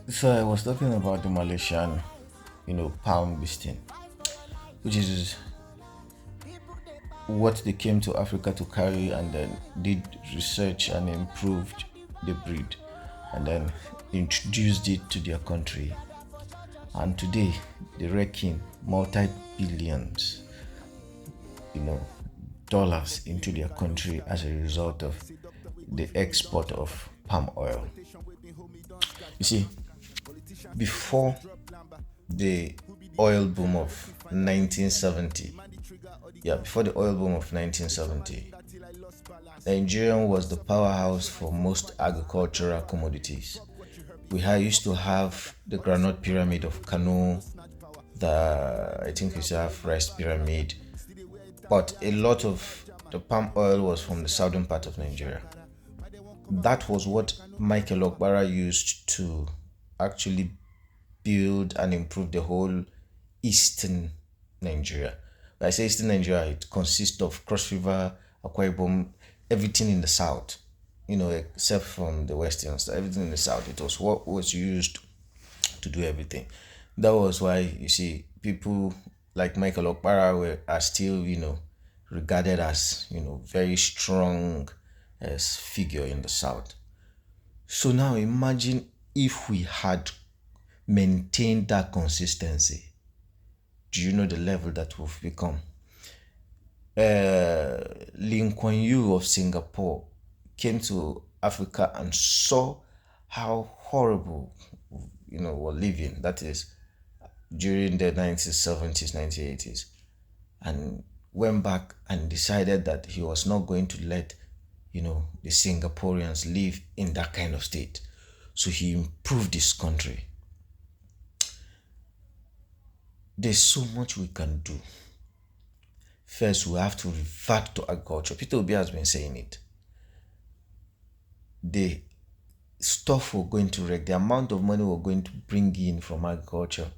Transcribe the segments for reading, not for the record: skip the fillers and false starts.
So I was talking about the Malaysian, palm bisting, which is what they came to Africa to carry and then did research and improved the breed and then introduced it to their country. And today they reckon multi billions, you know, dollars into their country as a result of the export of palm oil. You see, before the oil boom of 1970, before the oil boom of 1970, Nigeria was the powerhouse for most agricultural commodities. Used to have the granite pyramid of Kano, I think we used to have rice pyramid, but a lot of the palm oil was from the southern part of Nigeria. That was what Michael Okbara used to actually build and improve the whole eastern Nigeria. When I say eastern Nigeria, it consists of Cross River, Akwa Ibom, everything in the south, except from the western side, everything in the south. It was what was used to do everything. That was why you see people like Michael Okpara are still, regarded as, very strong as figure in the south. So now imagine if we had maintained that consistency. Do you know the level that we've become? Lee Kuan Yew of Singapore came to Africa and saw how horrible, we're living. That is during the 1970s, 1980s, and went back and decided that he was not going to let, the Singaporeans live in that kind of state. So he improved his country. There's so much we can do. First, we have to revert to agriculture. Peter Obi has been saying it. The stuff we're going to wreck, the amount of money we're going to bring in from agriculture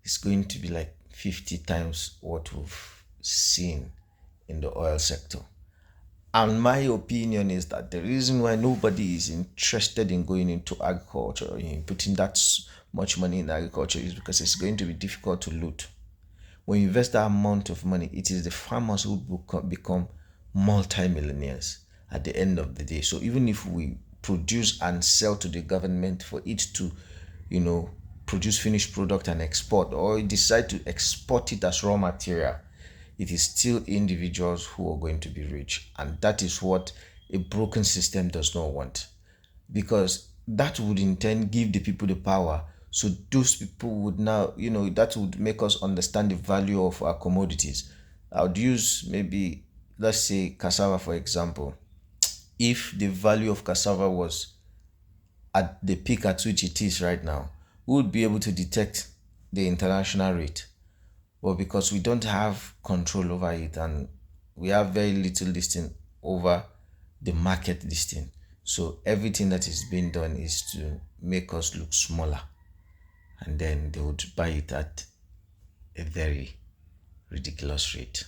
is going to be like 50 times what we've seen in the oil sector. And my opinion is that the reason why nobody is interested in going into agriculture, in putting that much money in agriculture, is because it's going to be difficult to loot. When you invest that amount of money, it is the farmers who become multi-millionaires at the end of the day. So even if we produce and sell to the government for it to, produce finished product and export, or decide to export it as raw material, it is still individuals who are going to be rich. And that is what a broken system does not want. Because that would in turn give the people the power. So those people would now, that would make us understand the value of our commodities. I would use maybe, let's say, cassava, for example. If the value of cassava was at the peak at which it is right now, we would be able to detect the international rate. But because we don't have control over it and we have very little listing over the market listing, so everything that is being done is to make us look smaller, and then they would buy it at a very ridiculous rate.